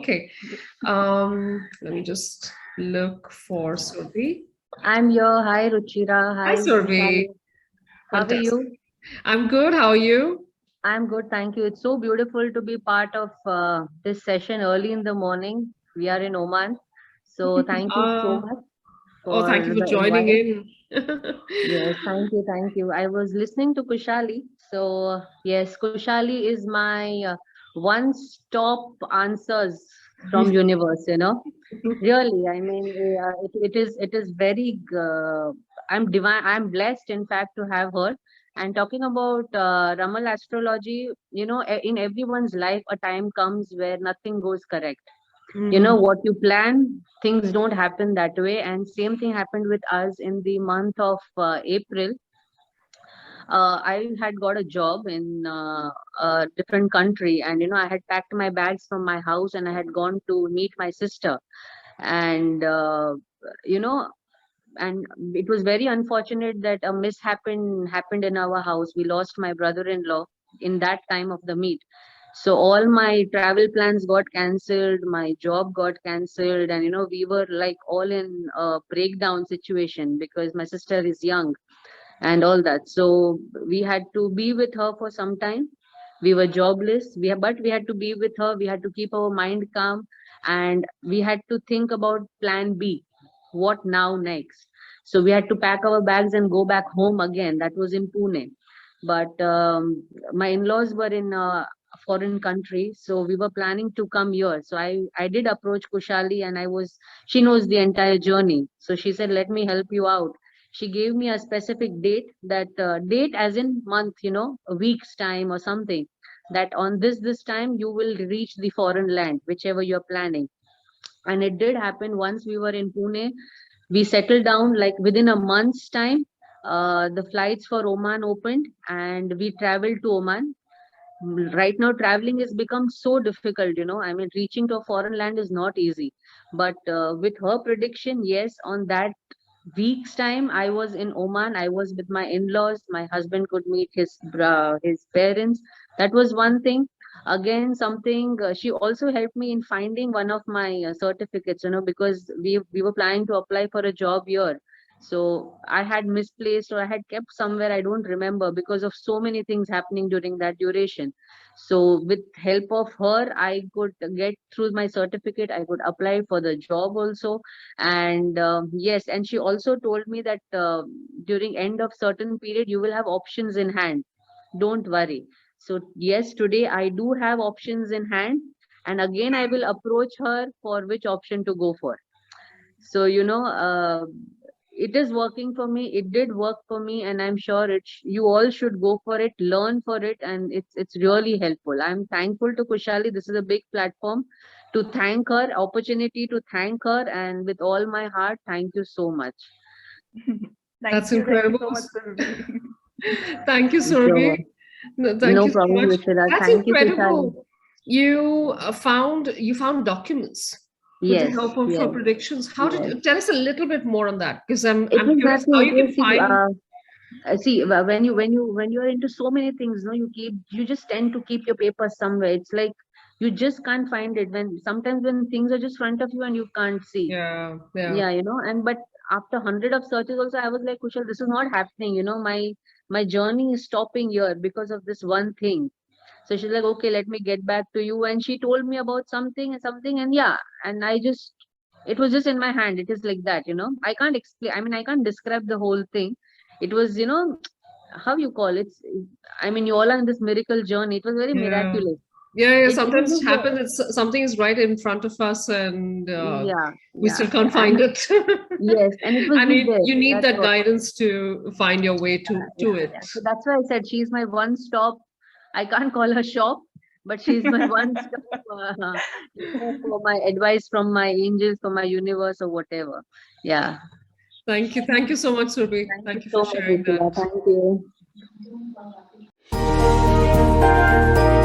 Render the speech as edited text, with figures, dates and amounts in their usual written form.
Okay. Let me just look for Surbi. I'm here. Hi, Ruchira. Hi, Hi, Surbi. Kushali. How are Fantastic. you? I'm good. How are you? I'm good, thank you. It's so beautiful to be part of this session early in the morning. We are in Oman. So thank you so Uh, much oh, thank you for for the joining invite. in. Yes, thank you, thank you. I was listening to Kushali. So yes, Kushali is my one-stop answers from universe, Really, I mean, it is very. I'm divine. I'm blessed, in fact, to have her. And talking about Ramal astrology, in everyone's life, a time comes where nothing goes correct. Mm. What you plan, things don't happen that way. And same thing happened with us in the month of April. I had got a job in a different country, and I had packed my bags from my house, and I had gone to meet my sister, and you know and it was very unfortunate that a happened in our house. We lost my brother-in-law in that time of the meet. So all my travel plans got cancelled, my job got cancelled, and we were like all in a breakdown situation because my sister is young and all that. So we had to be with her for some time. We were jobless, but we had to be with her. We had to keep our mind calm, and we had to think about plan B. What now next? So we had to pack our bags and go back home again. That was in Pune. But my in-laws were in a foreign country, so we were planning to come here. So I did approach Kushali, and she knows the entire journey. So she said, "Let me help you out." She gave me a specific date as in month, a week's time or something, that on this time you will reach the foreign land, whichever you're planning. And it did happen. Once we were in Pune, we settled down like within a month's time. The flights for Oman opened, and we traveled to Oman. Right now traveling has become so difficult. I mean, reaching to a foreign land is not easy. But with her prediction, yes, on that week's time I was in Oman. I was with my in-laws. My husband could meet his parents. That was one thing. Again, something, she also helped me in finding one of my certificates, because we were planning to apply for a job here. So I had misplaced, or I had kept somewhere, I don't remember, because of so many things happening during that duration. So with help of her, I could get through my certificate. I could apply for the job also. And yes, and she also told me that during end of certain period you will have options in hand. Don't worry. So yes, today I do have options in hand, and again I will approach her for which option to go for. So it is working for me. It did work for me, and I'm sure you all should go for it, learn for it, and it's really helpful. I'm thankful to Kushali. This is a big platform to thank her, opportunity to thank her, and with all my heart, thank you so much. That's Thank you incredible. so much, Surbi. Thank you, So, Surbi. No, thank no you so problem, much. Ruchira. That's Thank you, Kushali. incredible. You found documents with the Yes, help of her yes, predictions. How did yes. you tell us a little bit more on that? Because I'm It I'm is curious nothing. how It you can is see. find. See, when you're into so many things, you just tend to keep your papers somewhere. It's like you just can't find it when sometimes when things are just front of you and you can't see. Yeah, yeah. Yeah, and but after hundred of searches also, I was like, Kushal, this is not happening. My journey is stopping here because of this one thing. So she's like, okay, let me get back to you. And she told me about something, and yeah, and it was just in my hand. It is like that. I can't explain. I mean, I can't describe the whole thing. It was, how you call it. I mean, you all are in this miracle journey. It was very Yeah. miraculous. Yeah, yeah. It was Sometimes it just, happens. Something is right in front of us, and yeah, we yeah, still can't yeah. find And it. yes, and it was And just there. you need That's that what. guidance to find your way to Yeah, it. yeah. So that's why I said she's my one stop. I can't call her shop, but she's my one stop for my advice from my angels, from my universe, or whatever. Yeah. Thank you so much, Surbi. Thank you Thank you so for much, sharing Ruchira. that. Thank you.